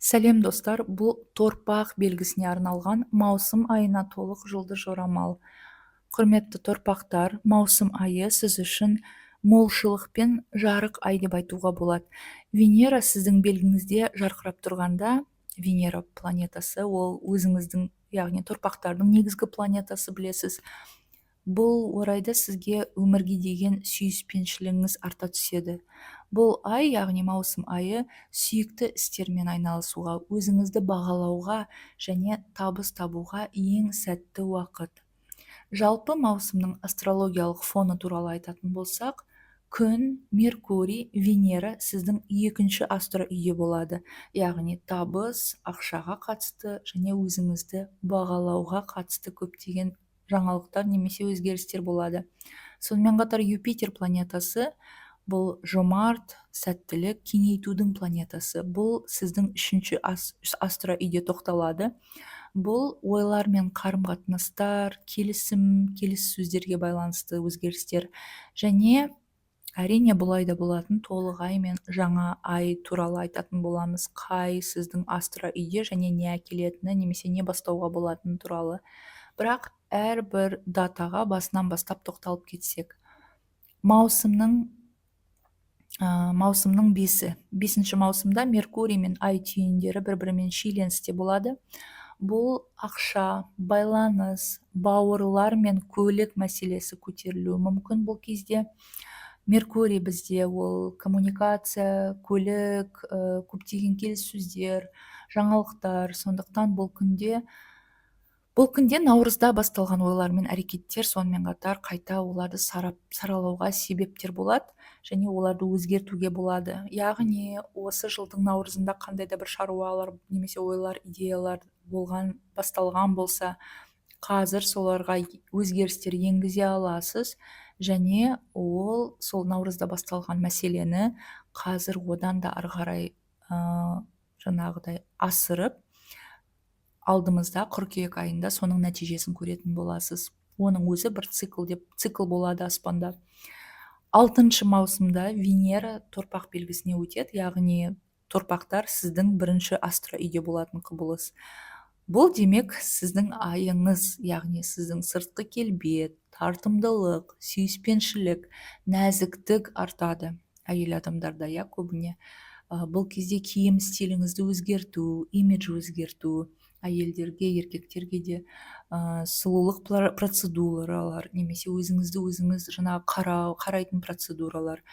Сәлем достар, бұл торпақ белгісіне арналған маусым айына толық жылды жорамал. Құрметті торпақтар, маусым айы сіз үшін молшылық пен жарық ай деп айтуға болады. Венера сіздің белгіңізде жарқырап тұрғанда, Венера планетасы ол өзіңіздің, яғни торпақтардың негізгі планетасы білесіз. Бұл орайда сізге өмірге деген сүйіспеншілігіңіз арта түседі. Бұл ай, яғни маусым айы, сүйікті істермен айналысуға, өзіңізді бағалауға және табыс табуға ең сәтті уақыт. Жалпы маусымның астрологиялық фоны туралы айтатын болсақ, күн, Меркурий, Венера сіздің екінші астро үйде болады. Яғни табыс, ақшаға қатысты және өзіңізді бағалауға қатысты көптеген жаңалықтар немесе өзгерістер болады. Сонымен қатар Юпитер планетасы бұл жомарт, сәттілік, кеңейтудің планетасы. Бұл сіздің үшінші астро үйде тоқталады. Бұл ойлар мен қарым-қатынастар, келісім, келіссөздерге байланысты өзгерістер. Және әрине бұл айда болатын толық ай мен жаңа ай туралы айтатын боламыз. Қай сіздің астро үйде және не әкелетіні немесе не бастауға болатыны туралы. Бірақ әрбір датаға басынан бастап тоқталып кетсек. Маусымның 5-ші маусымда Меркурий мен ай түйіндері бір-бірімен шиеленісте болады. Бұл ақша, байланыс, бауырлар мен көлік мәселесі көтерілуі мүмкін бұл кезде. Меркурий бізде ол коммуникация, көлік, көптеген келіссөздер, жаңалықтар. Сондықтан бұл күнде наурызда басталған ойлар мен әрекеттер сонымен қатар қайта оларды саралауға себептер болады және оларды өзгертуге болады. Яғни осы жылдың наурызында қандай да бір шаруалар немесе ойлар, идеялар басталған болса, қазір соларға өзгерістер енгізе аласыз және ол сол наурызда басталған мәселені қазір одан да ары қарай жаңағыдай асырып, алдымызда қыркүйек айында соның нәтижесін көретін боласыз. Оның өзі бір цикл болады аспанда. 6-шы маусымда Венера торпақ белгісіне өтеді, яғни торпақтар сіздің бірінші астро үйде болатын құбылыс. Бұл демек сіздің айыңыз, яғни сіздің сыртқы келбет, тартымдылық, сүйіспеншілік, нәзіктік артады әйел адамдарда, көбіне. Бұл кезде киім стиліңізді өзгерту, имидж өзгерту, әйелдерге, еркектерге де сұлулық процедуралар немесе өзіңізді өзіңіз қарайтын процедуралар.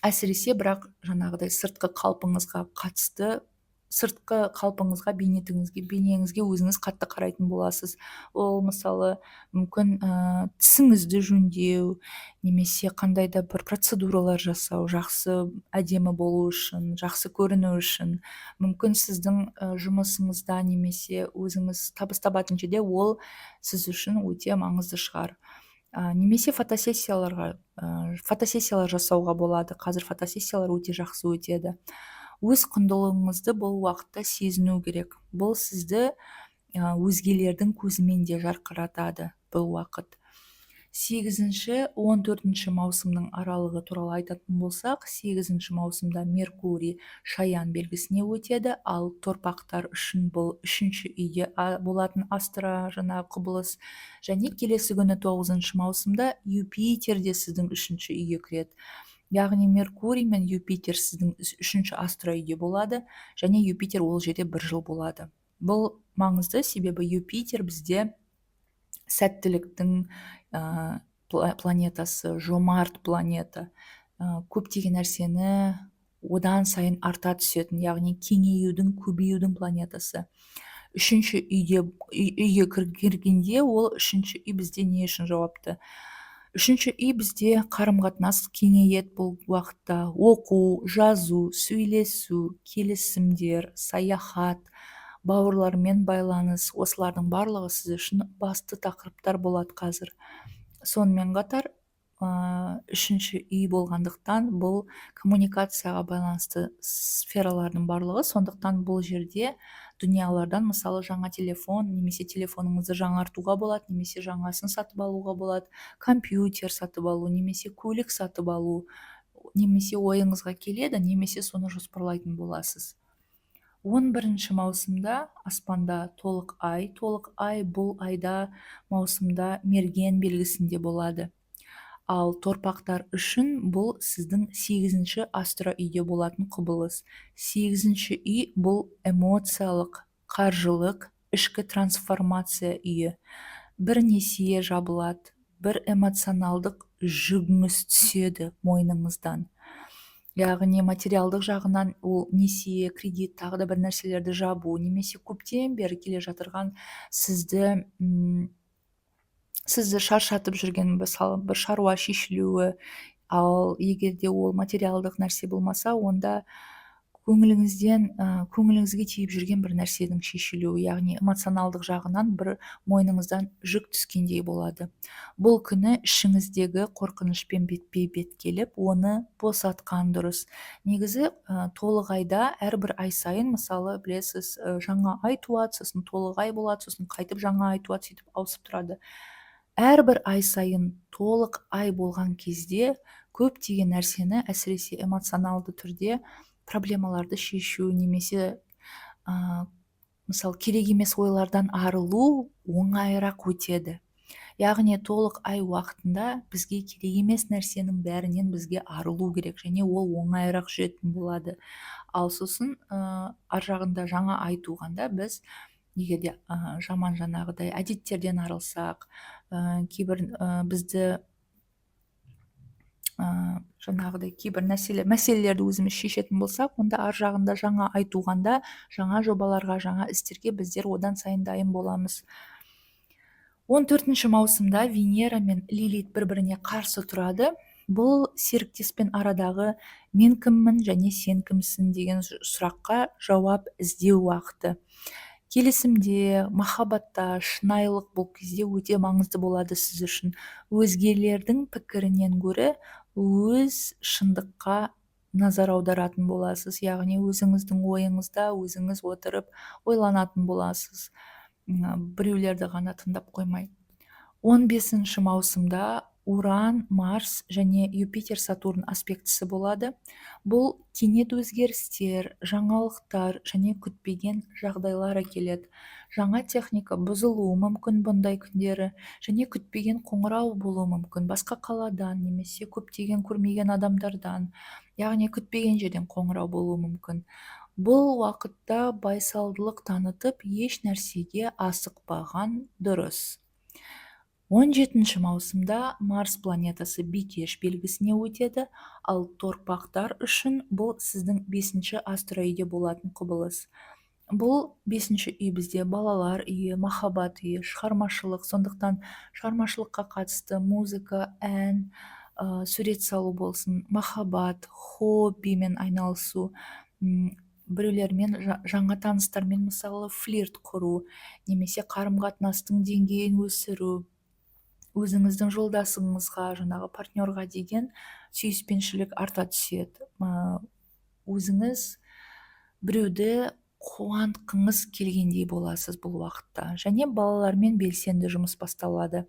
Әсіресе бірақ жаңағыдай сыртқы қалпыңызға қатысты, сыртқы қалпыңызға, бейнеңізге өзіңіз қатты қарайтын боласыз. Ол мысалы мүмкін тісіңізді жөндеу немесе қандай да бір процедуралар жасау, жақсы әдемі болу үшін, жақсы көріну үшін. Мүмкін сіздің жұмысыңызда немесе өзіңіз табыс табатын жерде ол сіз үшін өте маңызды шығар. Немесе фотосессиялар жасауға болады. Қазір фотосессиялар өте жақсы өтеді. Өз құндылығыңызды бұл уақытта сезіну керек. Бұл сізді өзгелердің көзімен де жарқыратады бұл уақыт. 8-14 маусымның аралығы туралы айтатын болсақ, 8 маусымда Меркурий шаян белгісіне өтеді, ал торпақтар үшін бұл 3-ші үйде болатын астро құбылыс. Және келесі күні 9 маусымда Юпитер де сіздің 3-ші үйге кіреді. Яғни Меркурий мен Юпитер сіздің 3-ші астро үйде болады және Юпитер ол жерде 1 жыл болады. Бұл маңызды, себебі Юпитер бізде сәттіліктің планетасы, жомарт планета, көптеген нәрсені одан сайын арта түсетін, яғни кеңеюдің, көбеюдің планетасы. 3-ші үйге кіргенде ол 3-ші үй бізде не үшін жауапты? 3-ші үй бізде қарым-қатынас кеңейеді бұл уақытта. Оқу, жазу, сөйлесу, келісімдер, саяхат, бауырлармен байланыс, осылардың барлығы сіз үшін басты тақырыптар болады қазір. Сонымен қатар 3-ші үй болғандықтан бұл коммуникацияға байланысты сфералардың барлығы, сондықтан бұл жерде дүниялардан мысалы жаңа телефон немесе телефоныңызды жаңартуға болады, немесе жаңасын сатып алуға болады, компьютер сатып алу, немесе көлік сатып алу, немесе ойыңызға келеді, немесе соны жоспарлайтын боласыз. 11 маусымда аспанда толық ай бұл айда маусымда мерген белгісінде болады. Ал торпақтар үшін бұл сіздің 8-ші астероиде болатын құбылыс. 8-ші үй бұл эмоциялық, қаржылық, ішкі трансформация үйі. Бір несие жабылады, бір эмоционалдық жүгіңіз түседі мойныңыздан. Яғни материалдық жағынан ол несие, кредит, тағы да бір нәрселерді жабу, немесе көптен бері келе жатырған сізді шаршатып жүрген мысалы бір шаруа шешілуі, ал егер де ол материалдық нәрсе болмаса, онда көңіліңізге тиіп жүрген бір нәрсенің шешілуі, яғни эмоционалдық жағынан бір мойныңыздан жүк түскендей болады. Бұл күні ішіңіздегі қорқынышпен бетпе-бет келіп, оны босатқан дұрыс. Негізі толық айда әрбір ай сайын, мысалы білесіз, жаңа ай туады, сосын толық ай болады, сосын қайтып жаңа ай туады, сөйтіп ауысып тұрады. Әрбір ай сайын толық ай болған кезде көптеген нәрсені, әсіресе эмоционалды түрде проблемаларды шешу, немесе мысалы керек емес ойлардан арылу оңайырақ өтеді. Яғни толық ай уақытында бізге керек емес нәрсенің бәрінен бізге арылу керек, және ол оңайырақ жүретін болады. Ал сосын ар жағында жаңа ай туғанда біз егер де жаман жаңағыдай әдеттерден арылсақ, кейбір бізді жаңағыдай кейбір мәселелерді өзіміз шешетін болсақ, онда ар жағында жаңа ай туғанда жаңа жобаларға, жаңа істерге біздер одан сайын дайын боламыз. 14 маусымда Венера мен Лилит бір-біріне қарсы тұрады. Бұл серіктеспен арадағы мен кіммін және сен кімсің деген сұраққа жауап іздеу уақыты. Келісімде, махаббатта шынайылық бұл кезде өте маңызды болады сіз үшін. Өзгелердің пікірінен гөрі өз шындыққа назар аударатын боласыз. Яғни өзіңіздің ойыңызда өзіңіз отырып ойланатын боласыз. Біреулерді ғана тыңдап қоймай. 15 маусымда Уран, Марс және Юпитер, Сатурн аспектісі болады. Бұл кенет өзгерістер, жаңалықтар және күтпеген жағдайлар әкеледі. Жаңа техника бұзылуы мүмкін бұндай күндері, және күтпеген қоңырау болуы мүмкін басқа қаладан, немесе көптеген көрмеген адамдардан, яғни күтпеген жерден қоңырау болуы мүмкін. Бұл уақытта байсалдылық танытып, еш нәрсеге асықпаған дұрыс. 17 маусымда Марс планетасы бикеш белгісіне өтеді, ал торпақтар үшін бұл сіздің 5-ші астероиде болатын құбылыс. Бұл 5-ші үй бізде балалар үйі, махаббат үйі, шығармашылық, сондықтан шығармашылыққа қатысты музыка, ән, сурет салу болсын, махаббат, хоббимен айналысу, біреулермен, жаңа таныстармен мысалы флирт құру, немесе қарым-қатынастың деңгейін өсіру, өзіңіздің жолдасыңызға, жаңағы партнерға деген сүйіспеншілік арта түседі. Өзіңіз біреуді қуантқыңыз келгендей боласыз бұл уақытта. Және балалармен белсенді жұмыс басталады.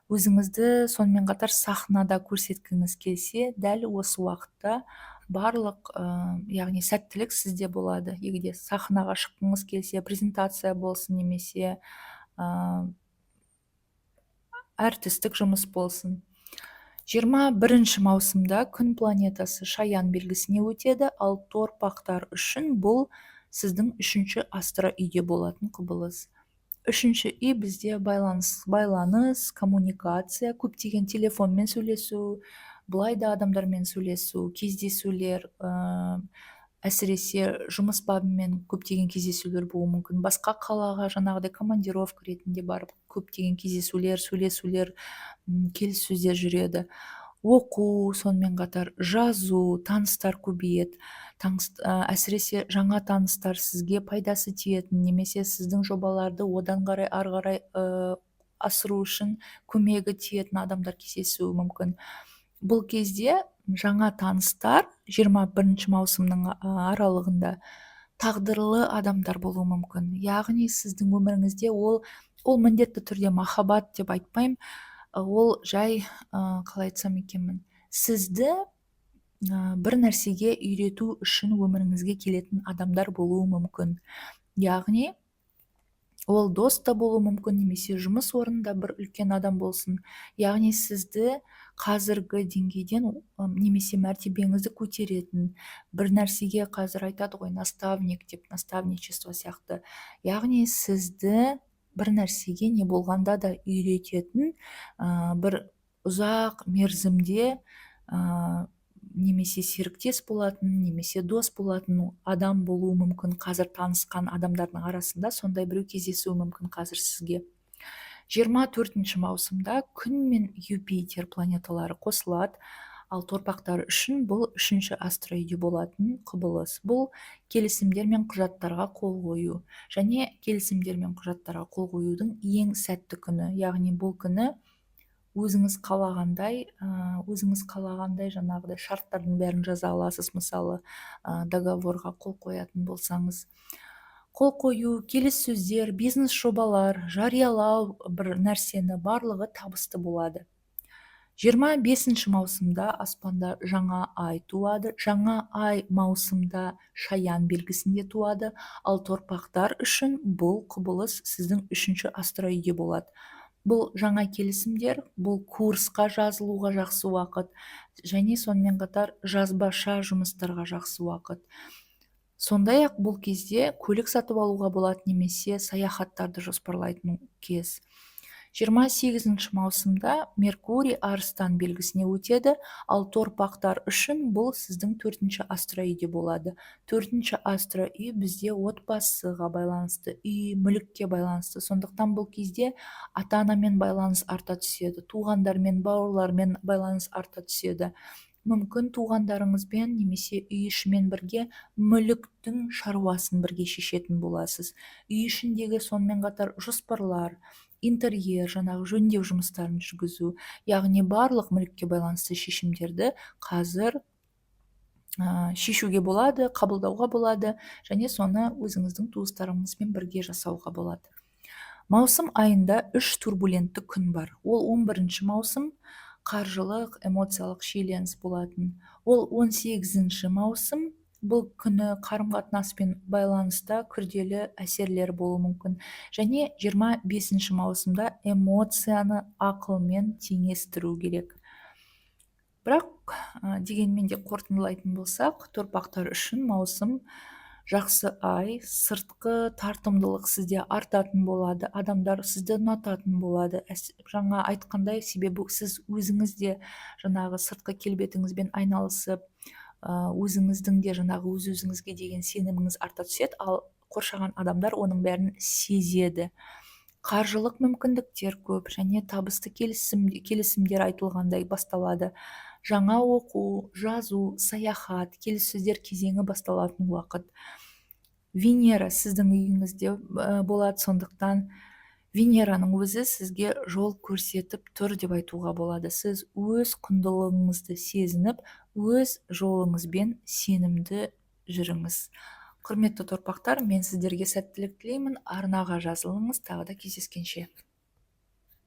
Өзіңізді сонымен қатар сахнада көрсеткіңіз келсе, дәл осы уақытта барлық яғни сәттілік сізде болады. Егер де сахнаға шыққыңыз келсе, презентация болсын, немесе әртістік жұмыс болсын. 21 маусымда күн планетасы Шаян белгісіне өтеді, ал торпақтар үшін бұл сіздің 3-ші астероиде болатын құбылыс. 3-ші үй бізде байланыс, коммуникация, көптеген телефонмен сөйлесу, былай да адамдармен сөйлесу, кездесулер, әсіресе жұмыс бабымен көптеген кездесулер болуы мүмкін. Басқа қалаға жаңағыдай командировка ретінде барып көптеген кездесулер, сөйлесулер, келіссөздер жүреді. Оқу, сонымен қатар жазу, таныстар көбейеді. Әсіресе жаңа таныстар сізге пайдасы тиетін, немесе сіздің жобаларды одан қарай ары қарай асыру үшін көмегі тиетін адамдар кездесуі мүмкін. Бұл кезде жаңа таныстар 21 маусымның аралығында тағдырлы адамдар болуы мүмкін. Яғни сіздің өміріңізде ол міндетті түрде махаббат деп айтпаймын, ол жай қалай айтсам екенмін, сізді бір нәрсеге үйрету үшін өміріңізге келетін адамдар болуы мүмкін. Яғни ол дос та болуы мүмкін, немесе жұмыс орнында бір үлкен адам болсын. Яғни сізді қазіргі деңгейден немесе мәртебеңізді көтеретін бір нәрсеге, қазір айтады ғой наставник деп, наставничество сияқты. Яғни сізді бір нәрсеге не болғанда да үйрететін бір ұзақ мерзімде немесе серіктес болатын, немесе дос болатын адам болуы мүмкін. Қазір танысқан адамдардың арасында сондай біреу кездесуі мүмкін қазір сізге. 24 маусымда күн мен Юпитер планеталары қосылады, ал торпақтар үшін бұл 3-ші астероиде болатын құбылыс. Бұл келісімдер мен құжаттарға қол қою, және келісімдер мен құжаттарға қол қоюдың ең сәтті күні. Яғни бұл күні өзіңіз қалағандай жаңағыдай шарттардың бәрін жаза аласыз. Мысалы договорға қол қоятын болсаңыз, қол қою, келіссөздер, бизнес жобалар, жариялау бір нәрсені барлығы табысты болады. 25 маусымда аспанда жаңа ай туады. Жаңа ай маусымда шаян белгісінде туады, ал торпақтар үшін бұл құбылыс сіздің 3-ші астероиде болады. Бұл жаңа келісімдер, бұл курсқа жазылуға жақсы уақыт, және сонымен қатар жазбаша жұмыстарға жақсы уақыт. Сондай-ақ бұл кезде көлік сатып алуға болады, немесе саяхаттарды жоспарлайтын кез. 28 маусымда Меркурий Арыстан белгісіне өтеді, ал торпақтар үшін бұл сіздің 4-ші астероиде болады. 4-ші астероид бізде отбасыға байланысты, үй, мүлікке байланысты. Сондықтан бұл кезде ата-анамен байланыс арта түседі, туғандармен, бауырлармен байланыс арта түседі. Мүмкін туғандарыңызбен немесе үй ішімен бірге мүліктің шаруасын бірге шешетін боласыз. Үй ішіндегі сонымен қатар жоспарлар, интерьер, жаңағы жөндеу жұмыстарын жүргізу, яғни барлық мүлікке байланысты шешімдерді қазір шешуге болады, қабылдауға болады, және соны өзіңіздің туыстарыңызбен бірге жасауға болады. Маусым айында 3 турбулентті күн бар. Ол 11-ші маусым қаржылық, эмоциялық шиеленіс болатын. Ол 18-ші маусым, бұл күні қарым-қатынаспен байланыста күрделі әсерлер болуы мүмкін. Және 25-ші маусымда эмоцияны ақылмен теңестіру керек. Бірақ дегенмен де қорытындылайтын болсақ, торпақтар үшін маусым жақсы ай, сыртқы тартымдылық сізде артатын болады, адамдар сізді ұнататын болады. Жаңа айтқандай, себебі сіз өзіңізде жаңағы сыртқы келбетіңізбен айналысып, өзіңіздің де жаңағы өз-өзіңізге деген сеніміңіз арта түседі, ал қоршаған адамдар оның бәрін сезеді. Қаржылық мүмкіндіктер көп, және табысты келісімдер айтылғандай басталады. Жаңа оқу, жазу, саяхат, келіссөздер кезеңі басталатын уақыт. Венера сіздің үйіңізде болады, сондықтан Венераның өзі сізге жол көрсетіп тұр деп айтуға болады. Сіз өз құндылығыңызды сезініп, өз жолыңызбен сенімді жүріңіз. Құрметті торпақтар, мен сіздерге сәттілік тілеймін. Арнаға жазылыңыз, тағы да кездескенше.